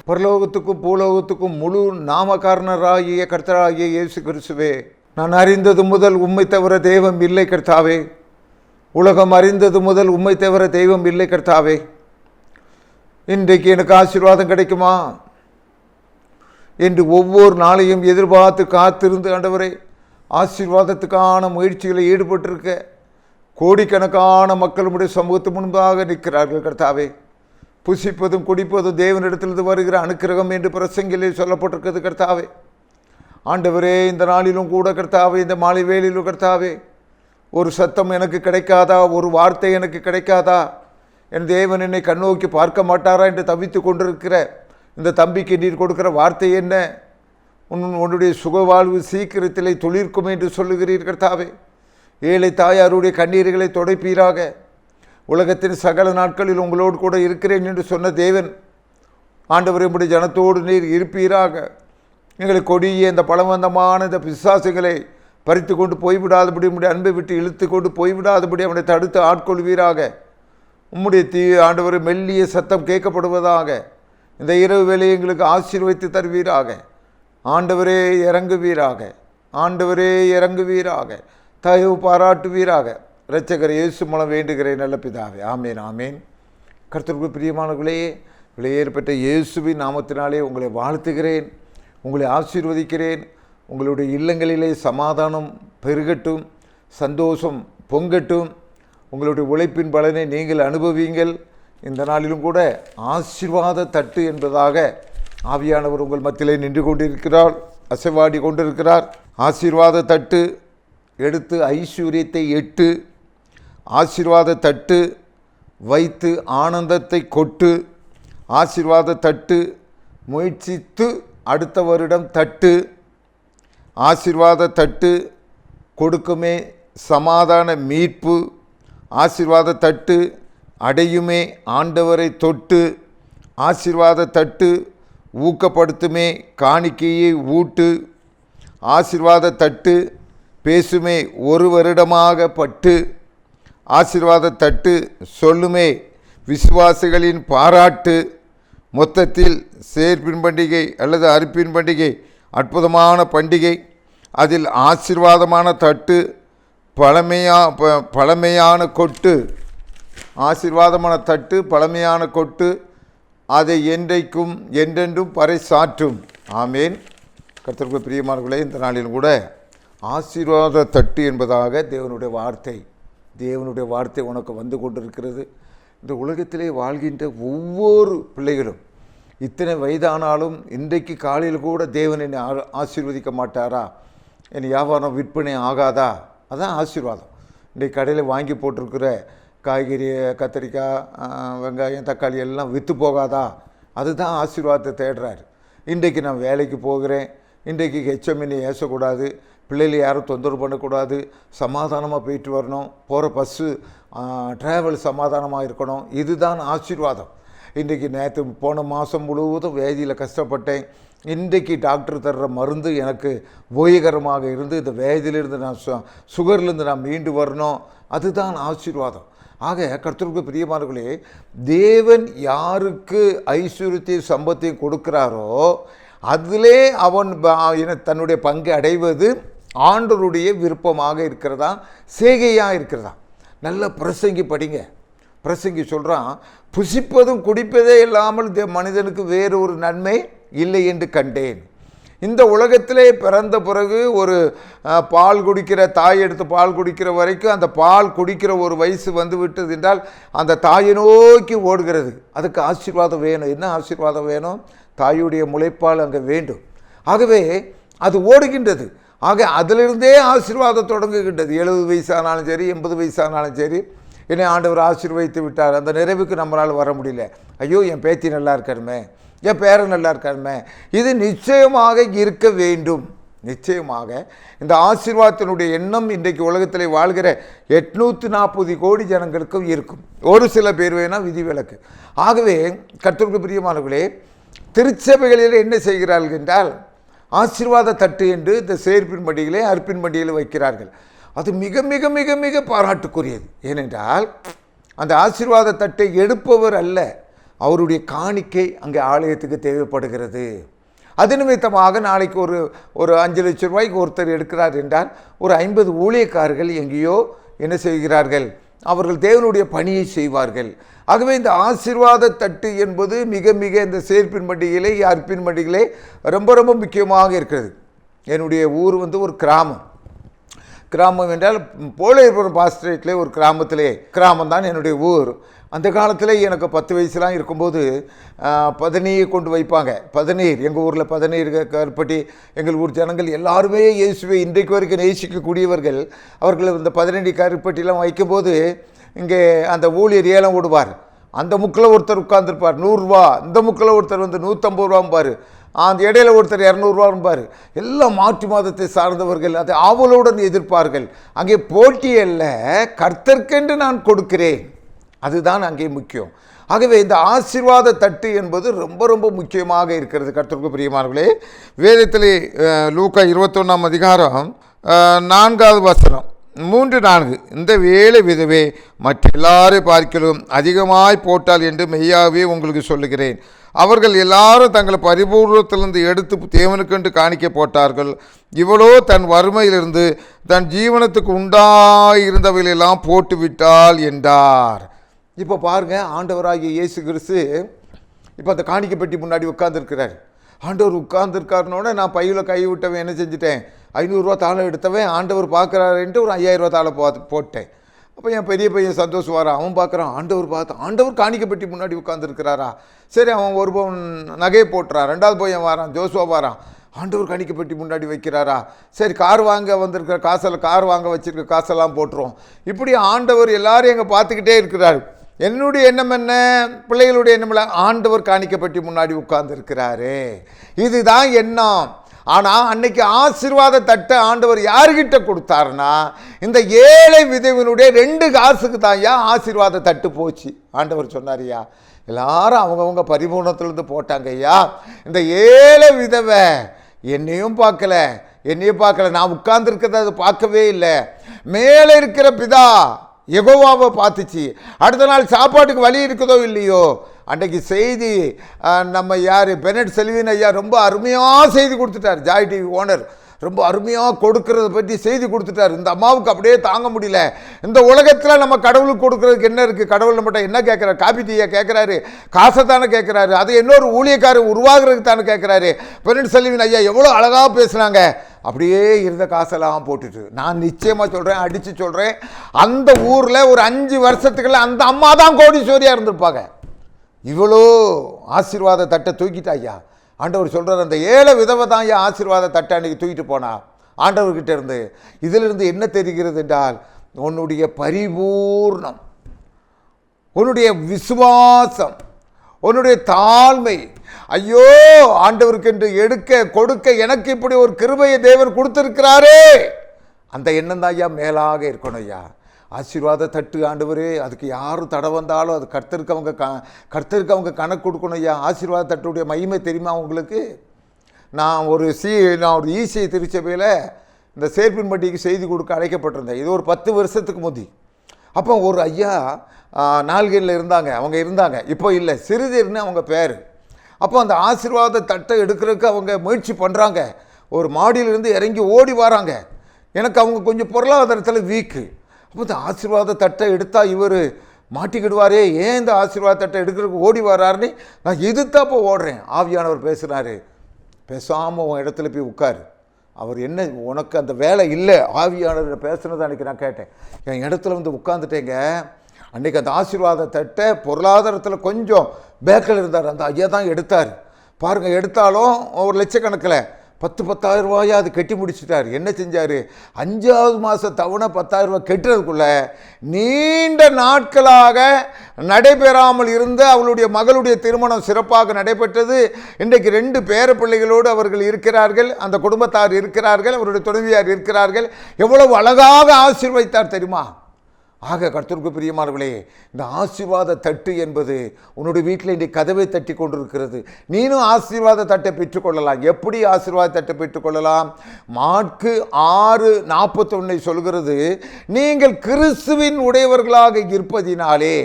பரலோகத்துக்கும் பூலோகத்துக்கும் முழு நாமகாரணராகிய கர்த்தராகிய இயேசு கிறிஸ்துவே, நான் அறிந்தது முதல் உம்மை தவிர தெய்வம் இல்லை கர்த்தாவே. உலகம் அறிந்தது முதல் உம்மை தவிர தெய்வம் இல்லை கர்த்தாவே. இன்றைக்கு எனக்கு ஆசீர்வாதம் கிடைக்குமா என்று ஒவ்வொரு நாளையும் எதிர்பார்த்து காத்திருந்து ஆண்டவரே, ஆசீர்வாதத்துக்கான முயற்சிகளை ஈடுபட்டிருக்க கோடிக்கணக்கான மக்கள் உடைய சமூகத்து முன்பாக நிற்கிறார்கள் கர்த்தாவே. புசிப்பதும் குடிப்பதும் தேவனிடத்திலிருந்து வருகிற அனுக்கிரகம் என்று பிரசங்கிலே சொல்லப்பட்டிருக்கிறது கர்த்தாவே. ஆண்டவரே, இந்த நாளிலும் கூட கர்த்தாவே, இந்த மாலை வேளையிலும் கர்த்தாவே, ஒரு சத்தம் எனக்கு கிடைக்காதா, ஒரு வார்த்தை எனக்கு கிடைக்காதா, என் தேவன் என்னை கண்ணோக்கி பார்க்க மாட்டாரா என்று தவித்து கொண்டிருக்கிற இந்த தம்பிக்கு நீர் கொடுக்கிற வார்த்தை என்ன? உன்னுடைய சுகவாழ்வு சீக்கிரத்திலே துளிர்க்கும் என்று சொல்லுகிறீர் கர்த்தாவே. ஏழை தாயாருடைய கண்ணீர்களை துடைப்பீராக. உலகத்தின் சகல நாட்களில் உங்களோடு கூட இருக்கிறேன் என்று சொன்ன தேவன் ஆண்டவரே, உம்முடைய ஜனத்தோடு நீர் இருப்பீராக. எங்களை கொடிய இந்த பலவந்தமான இந்த பிசாசுகளை பறித்து கொண்டு போய்விடாதபடி, உம்முடைய அன்பை விட்டு இழுத்து கொண்டு போய்விடாதபடி அவனை தடுத்து ஆட்கொள்வீராக. உம்முடைய ஆண்டவரை மெல்லிய சத்தம் கேட்கப்படுவதாக. இந்த இரவு வேலையை எங்களுக்கு ஆசீர்வதித்து தருவீராக. ஆண்டவரே இறங்குவீராக, ஆண்டவரே இறங்குவீராக, தயவு பாராட்டுவீராக. இரட்சகர் இயேசு மூலம் வேண்டுகிறேன் நல்ல பிதாவே, ஆமேன் ஆமேன். கர்த்தருக்கு பிரியமானவர்களே, விலையேறப்பட்ட இயேசுவின் நாமத்தினாலே உங்களை வாழ்த்துகிறேன், உங்களை ஆசீர்வதிக்கிறேன். உங்களுடைய இல்லங்களிலே சமாதானம் பெருகட்டும், சந்தோஷம் பொங்கட்டும். உங்களுடைய உழைப்பின் பலனை நீங்கள் அனுபவியுங்கள். இந்த நாளிலும் கூட ஆசீர்வாத தட்டு என்பதாக ஆவியானவர் உங்கள் மத்தியிலே நின்று கொண்டிருக்கிறார், அசைவாடி கொண்டிருக்கிறார். ஆசீர்வாத தட்டு எடுத்து ஐஸ்வர்யத்தை எட்டு, ஆசீர்வாத தட்டு வைத்து ஆனந்தத்தை கொட்டு, ஆசீர்வாத தட்டு முயற்சித்து அடுத்த வருடம் தட்டு, ஆசீர்வாத தட்டு கொடுக்குமே சமாதான மீட்பு, ஆசீர்வாத தட்டு அடையுமே ஆண்டவரை தொட்டு, ஆசீர்வாத தட்டு ஊக்கப்படுத்துமே காணிக்கையை ஊட்டு, ஆசீர்வாத தட்டு பேசுமே ஒரு வருடமாக பட்டு, ஆசீர்வாத தட்டு சொல்லுமே விசுவாசிகளின் பாராட்டு. மொத்தத்தில் சேர்ப்பின் பண்டிகை அல்லது அறுப்பின் பண்டிகை அற்புதமான பண்டிகை. அதில் ஆசீர்வாதமான தட்டு, பழமையான கொட்டு, ஆசீர்வாதமான தட்டு பழமையான கொட்டு, அதை என்றைக்கும் என்றென்றும் பறைசாற்றும். ஆமேன். கர்த்தருக்கு பிரியமானவர்களே, இந்த நாளிலும் கூட ஆசீர்வாத தட்டு என்பதாக தேவனுடைய வார்த்தை உனக்கு வந்து கொண்டிருக்கிறது. இந்த உலகத்திலே வாழ்கின்ற ஒவ்வொரு பிள்ளைகளும் இத்தனை வயதானாலும் இன்றைக்கு காலையில் கூட தேவன் என்னை ஆசீர்வதிக்க மாட்டாரா, என் வியாபாரம் விற்பனை ஆகாதா? அதான் ஆசீர்வாதம். இன்றைக்கு கடையில் வாங்கி போட்டிருக்கிற காய்கறி, கத்திரிக்காய், வெங்காயம், தக்காளி எல்லாம் விற்று போகாதா? அதுதான் ஆசீர்வாதத்தை தேடுறாரு. இன்றைக்கு நான் வேலைக்கு போகிறேன், இன்றைக்கு ஹெச்எம்இனி ஏசக்கூடாது, பிள்ளைகளை யாரும் தொந்தரவு பண்ணக்கூடாது, சமாதானமாக போயிட்டு வரணும், போகிற பஸ்ஸு ட்ராவல் சமாதானமாக இருக்கணும். இதுதான் ஆசீர்வாதம். இன்றைக்கி நேற்று போன மாதம் முழுவதும் வேதியில் கஷ்டப்பட்டேன், இன்றைக்கு டாக்டர் தர்ற மருந்து எனக்கு உபயோகரமாக இருந்து இந்த வேதியிலிருந்து நான் சுகர்லேருந்து நான் மீண்டு வரணும். அதுதான் ஆசீர்வாதம். ஆக கர்த்தருக்கு பிரியமானவர்களே, தேவன் யாருக்கு ஐஸ்வர்யத்தையும் சம்பத்தையும் கொடுக்கிறாரோ அதிலே அவன் தன்னுடைய பங்கை அடைவது ஆண்டவருடைய விருப்பமாக இருக்கிறதா, செய்கையாக இருக்கிறதா. நல்ல பிரசங்கி படிங்க. பிரசங்கி சொல்கிறான், புசிப்பதும் குடிப்பதே இல்லாமல் மனிதனுக்கு வேறு ஒரு நன்மை இல்லை என்று கண்டேன். இந்த உலகத்திலே பிறந்த பிறகு ஒரு பால் குடிக்கிற தாய் எடுத்து பால் குடிக்கிற வரைக்கும் அந்த பால் குடிக்கிற ஒரு வயசு வந்து விட்டது என்றால் அந்த தாயை நோக்கி ஓடுகிறது. அதுக்கு ஆசீர்வாதம் வேணும். என்ன ஆசீர்வாதம் வேணும்? தாயுடைய முளைப்பால் அங்கே வேண்டும். ஆகவே அது ஓடுகின்றது. ஆக அதிலிருந்தே ஆசீர்வாதம் தொடங்குகின்றது. 70 வயசானாலும் சரி, 80 வயசானாலும் சரி, என்னை ஆண்டவர் ஆசீர்வதித்து விட்டார். அந்த நிறைவுக்கு நம்மளால் வர முடியல. ஐயோ, என் பேத்தி நல்லா இருக்காருமே, என் பேரன் நல்லா இருக்காருமே. இது நிச்சயமாக இருக்க வேண்டும். நிச்சயமாக இந்த ஆசீர்வாதத்தினுடைய எண்ணம் இன்றைக்கு உலகத்தில் வாழ்கிற 840 கோடி ஜனங்களுக்கும் இருக்கும். ஒரு சில பேர் வேணால் விதிவிலக்கு. ஆகவே கர்த்தருக்கு பிரியமானவர்களே, திருச்சபைகளில் என்ன செய்கிறார்கள் என்றால் ஆசீர்வாத தட்டு என்று இந்த சேர்ப்பின் பண்டிகையிலே அறுப்பின் பண்டிகையில் வைக்கிறார்கள். அது மிக மிக மிக மிக பாராட்டுக்குரியது. ஏனென்றால் அந்த ஆசீர்வாத தட்டை எடுப்பவர் அல்ல, அவருடைய காணிக்கை அங்கே ஆலயத்துக்கு தேவைப்படுகிறது. அது நிமித்தமாக நாளைக்கு ஒரு 5 லட்சம் ரூபாய்க்கு ஒருத்தர் எடுக்கிறார் என்றால் ஒரு 50 ஊழியக்காரர்கள் எங்கேயோ என்ன செய்கிறார்கள், அவர்கள் தேவனுடைய பணியை செய்வார்கள். ஆகவே இந்த ஆசீர்வாத தட்டு என்பது மிக மிக இந்த சேர்ப்பின் பண்டிகையிலே அர்ப்பின் பண்டிகையிலே ரொம்ப ரொம்ப முக்கியமாக இருக்கிறது. என்னுடைய ஊர் ஒரு கிராமம் என்றால் போலேபுரம் பாஸ்டரேட்டில் ஒரு கிராமம் தான் என்னுடைய ஊர். அந்த காலத்தில் எனக்கு 10 வயசுலாம் இருக்கும்போது பதநீர் கொண்டு வைப்பாங்க. பதநீர் எங்கள் ஊரில் பதநீர் கருப்பட்டி எங்கள் ஊர் ஜனங்கள் எல்லாருமே இயேசுவை இன்றைக்கு வரைக்கும் நேசிக்கக்கூடியவர்கள். அவர்கள் இந்த 15 கருப்பட்டிலாம் வைக்கும்போது இங்கே அந்த ஊழியர் ஏலம் ஓடுவார். அந்த முக்கில் ஒருத்தர் உட்கார்ந்துருப்பார் 100 ரூபா, இந்த முக்கில் ஒருத்தர் 150 ரூபாம்பார், அந்த இடையில ஒருத்தர் 200 ரூபாம்பார். எல்லாம் மாற்று மாதத்தை சார்ந்தவர்கள் அதை ஆவலுடன் எதிர்ப்பார்கள். அங்கே போட்டியல்ல, கர்த்தர்க்கென்று நான் கொடுக்கிறேன், அதுதான் அங்கே முக்கியம். ஆகவே இந்த ஆசீர்வாத தட்டு என்பது ரொம்ப ரொம்ப முக்கியமாக இருக்கிறது. கர்த்தருக்கு பிரியமானவர்களே, வேதத்திலே லூக்கா 21ஆம் அதிகாரம் 4வது வசனம் 3-4, இந்த வேலை விதவே மற்ற எல்லாரை பார்க்கிலும் அதிகமாய் போட்டால் என்று மெய்யாகவே உங்களுக்கு சொல்லுகிறேன். அவர்கள் எல்லாரும் தங்களை பரிபூர்ணத்திலிருந்து எடுத்து தேவனுக்கென்று காணிக்க போட்டார்கள். இவளோ தன் வறுமையிலிருந்து தன் ஜீவனத்துக்கு உண்டாயிருந்தவைகளெல்லாம் போட்டு விட்டாள் என்றார். இப்போ பாருங்கள், ஆண்டவராகிய இயேசு கிறிஸ்து இப்போ அந்த காணிக்கை பெட்டி முன்னாடி உட்கார்ந்துருக்கிறார். ஆண்டவர் உட்கார்ந்துருக்காருனோட நான் பையில் கை விட்டவன் என்ன செஞ்சுட்டேன், 500 ரூபா தாளை எடுத்தவன் ஆண்டவர் பார்க்குறாருன்ட்டு ஒரு 5000 ரூபா தாளை போட்டேன். அப்போ என் பெரிய பையன் சந்தோஷம் வரான், அவன் பார்க்குறான், ஆண்டவர் காணிக்கை பெட்டி முன்னாடி உட்கார்ந்துருக்கிறாரா, சரி அவன் ஒரு பவுன் நகையை போட்டுறான். 2வது பையன் வரான், ஜோசுவா வரான், ஆண்டவர் காணிக்கை பெட்டி முன்னாடி வைக்கிறாரா, சரி கார் வாங்க வந்திருக்கிற கார் வாங்க வச்சிருக்க காசெல்லாம் போட்டுரும். இப்படி ஆண்டவர் எல்லாரும் எங்கே பார்த்துக்கிட்டே இருக்கிறார். என்னுடைய எண்ணம் என்ன, பிள்ளைகளுடைய எண்ணம் இல்லை, ஆண்டவர் காணிக்கப்பட்டு முன்னாடி உட்கார்ந்து இருக்கிறாரு, இதுதான் எண்ணம். ஆனால் அன்னைக்கு ஆசீர்வாத தட்டை ஆண்டவர் யாருக்கிட்ட கொடுத்தாருன்னா, இந்த ஏழை விதவினுடைய 2 காசுக்கு தான் ஆசீர்வாத தட்டு போச்சு. ஆண்டவர் சொன்னாரியா, எல்லாரும் அவங்கவுங்க பரிபூர்ணத்திலிருந்து போட்டாங்க ஐயா. இந்த ஏழை விதவை என்னையும் பார்க்கல, நான் உட்கார்ந்துருக்கிறத அது பார்க்கவே இல்லை. மேலே இருக்கிற பிதா யெகோவாவை பார்த்துச்சு. அடுத்த நாள் சாப்பாட்டுக்கு வழி இருக்குதோ இல்லையோ, அன்றைக்கு செய்தி நம்ம பெனட் செல்வின் ஐயா ரொம்ப அருமையாக செய்தி கொடுத்துட்டார். ஜாய் டிவி ஓனர் ரொம்ப அருமையாக கொடுக்கறத பற்றி செய்தி கொடுத்துட்டார். இந்த அம்மாவுக்கு அப்படியே தாங்க முடியல. இந்த உலகத்தில் நம்ம கடவுளுக்கு கொடுக்குறதுக்கு என்ன இருக்குது, கடவுள் நம்மகிட்ட என்ன கேட்குறாரு, காபி டீயை கேட்குறாரு, காசை தானே கேட்குறாரு, அது இன்னொரு ஊழியக்காரர் உருவாகிறதுக்கு தானே கேட்குறாரு. பெனட் செல்வின் ஐயா எவ்வளோ அழகாக பேசுனாங்க. அப்படியே இருந்த காசெல்லாம் போட்டுட்டு நான் நிச்சயமாக சொல்கிறேன், அடித்து சொல்கிறேன், அந்த ஊரில் ஒரு 5 வருஷத்துக்குள்ள அந்த அம்மா தான் கோடீஸ்வரியாக இருந்திருப்பாங்க. இவ்வளோ ஆசீர்வாத தட்டை தூக்கிட்டா ஐயா. ஆண்டவர் சொல்கிறார், அந்த ஏழை விதவை தான் ஐயா ஆசீர்வாத தட்டை அன்றைக்கி தூக்கிட்டு போனா ஆண்டவர்கிட்ட இருந்து. இதிலிருந்து என்ன தெரிகிறது என்றால், உன்னுடைய பரிபூர்ணம், உன்னுடைய விசுவாசம், உன்னுடைய தாழ்மை. ஐயோ, ஆண்டவருக்கு என்று கொடுக்க எனக்கு இப்படி ஒரு கிருபையை தேவன் கொடுத்திருக்கிறாரே, அந்த எண்ணம் தான் ஐயா மேலாக இருக்கணும் ஐயா. ஆசீர்வாத தட்டு ஆண்டவரே, அதுக்கு யாரும் தடை வந்தாலும் அது கர்த்தருக்கு அவங்க கணக்கு கொடுக்கணும் ஐயா. ஆசீர்வாத தட்டுடைய மகிமை தெரியுமா உங்களுக்கு? நான் ஒரு ஈசிஐ திருச்சபையில் இந்த சேர்ப்பின் பட்டிக்கு செய்தி கொடுக்க அழைக்கப்பட்டிருந்தேன். இது ஒரு 10 வருஷத்துக்கு முந்தி. அப்போ ஒரு ஐயா நால்கேரில் இருந்தாங்க, இப்போ இல்லை, சிறுதீர்னு அவங்க பேர். அப்போ அந்த ஆசீர்வாத தட்டை எடுக்கிறதுக்கு அவங்க முயற்சி பண்ணுறாங்க. ஒரு மாடியிலிருந்து இறங்கி ஓடி வராங்க. எனக்கு அவங்க கொஞ்சம் பொருளாதாரத்தில் வீக்கு. அப்போ இந்த ஆசீர்வாத தட்டை எடுத்தால் இவர் மாட்டிக்கிடுவாரே, ஏன் இந்த ஆசீர்வாத தட்டை எடுக்கிறதுக்கு ஓடி வர்றாருன்னு நான் எதிர்த்தாப்போ ஓடுறேன். ஆவியானவர் பேசுகிறாரு, பேசாமல் உன் இடத்துல போய் உட்காரு. அவர் என்ன, உனக்கு அந்த வேலை இல்லை. ஆவியானவர் பேசுனது அன்றைக்கி நான் கேட்டேன். என் இடத்துல உட்காந்துட்டேங்க. அன்றைக்கி அந்த ஆசீர்வாத தட்டை பொருளாதாரத்தில் கொஞ்சம் பேக்கில் இருந்தார். அந்த ஐயா தான் எடுத்தார். பாருங்கள், எடுத்தாலும் ஒரு லட்சக்கணக்கில் 10,000 ரூபாயா அது கட்டி முடிச்சிட்டார். என்ன செஞ்சார், 5வது மாதம் தவணை 10,000 ரூபாய் கட்டுறதுக்குள்ள நீண்ட நாட்களாக நடைபெறாமல் இருந்த அவளுடைய மகளுடைய திருமணம் சிறப்பாக நடைபெற்றது. இன்றைக்கு 2 பேர பிள்ளைகளோடு அவர்கள் இருக்கிறார்கள், அந்த குடும்பத்தார் இருக்கிறார்கள், அவருடைய துணைவியார் இருக்கிறார்கள். எவ்வளவு அழகாக ஆசீர்வதித்தார் தெரியுமா? ஆக கர்த்தருக்கு பிரியமானவர்களே, இந்த ஆசீர்வாத தட்டு என்பது உன்னுடைய வீட்டில் இன்றைக்கு கதவை தட்டி கொண்டிருக்கிறது. நீனும் ஆசீர்வாத தட்டை பெற்றுக்கொள்ளலாம். எப்படி ஆசீர்வாத தட்டை பெற்றுக்கொள்ளலாம்? மாற்கு 6:41 சொல்கிறது, நீங்கள் கிறிஸ்துவின் உடையவர்களாக இருப்பதினாலே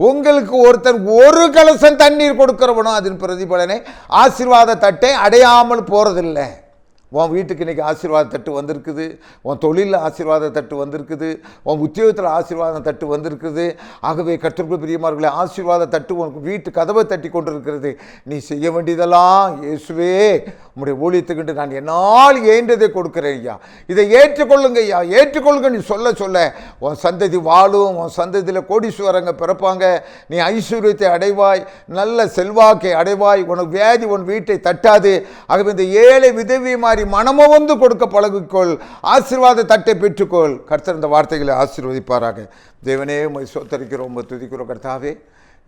உங்களுக்கு ஒருத்தன் ஒரு கலசம் தண்ணீர் கொடுக்கிறவனோ அதன் பிரதிபலனை ஆசீர்வாத தட்டை அடையாமல் போறதில்லை. உன் வீட்டுக்கு இன்றைக்கி ஆசீர்வாத தட்டு வந்திருக்குது, உன் தொழிலில் ஆசீர்வாத தட்டு வந்திருக்குது, உன் உத்தியோகத்தில் ஆசீர்வாத தட்டு வந்திருக்குது. ஆகவே கர்த்தருக்குள் பிரியமானவர்களே, ஆசீர்வாத தட்டு உனக்கு வீட்டு கதவை தட்டி கொண்டிருக்கிறது. நீ செய்ய வேண்டியதெல்லாம், இயேசுவே உம்முடைய ஊழியத்துக்கு நான் என்னால் ஏண்டதை கொடுக்கிறேன் ஐயா, இதை ஏற்றுக்கொள்ளுங்க ஐயா, ஏற்றுக்கொள்ளுங்க நீ சொல்ல சொல்ல உன் சந்ததி வாழும், உன் சந்ததியில் கோடீஸ்வரங்க பிறப்பாங்க, நீ ஐஸ்வர்யத்தை அடைவாய், நல்ல செல்வாக்கை அடைவாய், உனக்கு வியாதி உன் வீட்டை தட்டாது. ஆகவே இந்த ஏழை விதவி மாதிரி மனமோ வந்து கொடுக்க பழகிக்கொள், ஆசீர்வாத தட்டை பெற்றுக்கொள். கர்த்தர் இந்த வார்த்தைகளை ஆசீர்வதிப்பாராக. தேவனே உம்மை ஸ்தோத்திரிக்கிறோம், உம்மை துதிக்கிறோம். கர்த்தாவே,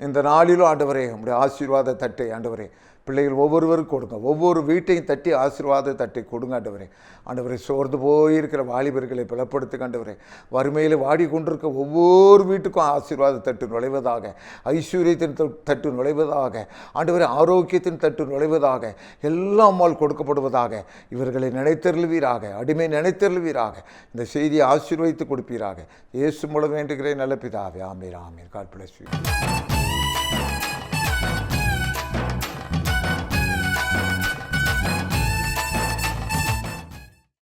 இந்த நாளிலும் ஆண்டவரே உம்முடைய ஆசீர்வாத தட்டை ஆண்டவரே பிள்ளைகள் ஒவ்வொருவருக்கும் கொடுங்க, ஒவ்வொரு வீட்டையும் தட்டி ஆசீர்வாத தட்டை கொடுங்க ஆண்டவரே. ஆண்டவரை சோர்ந்து போயிருக்கிற வாலிபர்களை பலப்படுத்துங்க ஆண்டவரே. வறுமையில் வாடிக்கொண்டிருக்க ஒவ்வொரு வீட்டுக்கும் ஆசீர்வாத தட்டு நுழைவதாக, ஐஸ்வர்யத்தின் தட்டு நுழைவதாக, ஆண்டவரை ஆரோக்கியத்தின் தட்டு நுழைவதாக, எல்லாமால் கொடுக்கப்படுவதாக. இவர்களை நினைத்தருள்வீராக, அடிமை நினைத்தருள்வீராக. இந்த செய்தியை ஆசீர்வதித்து கொடுப்பீராக. இயேசு மூலம் வேண்டுகிறேன் நல்ல பிதாவே. ஆமென், ஆமென். God bless you.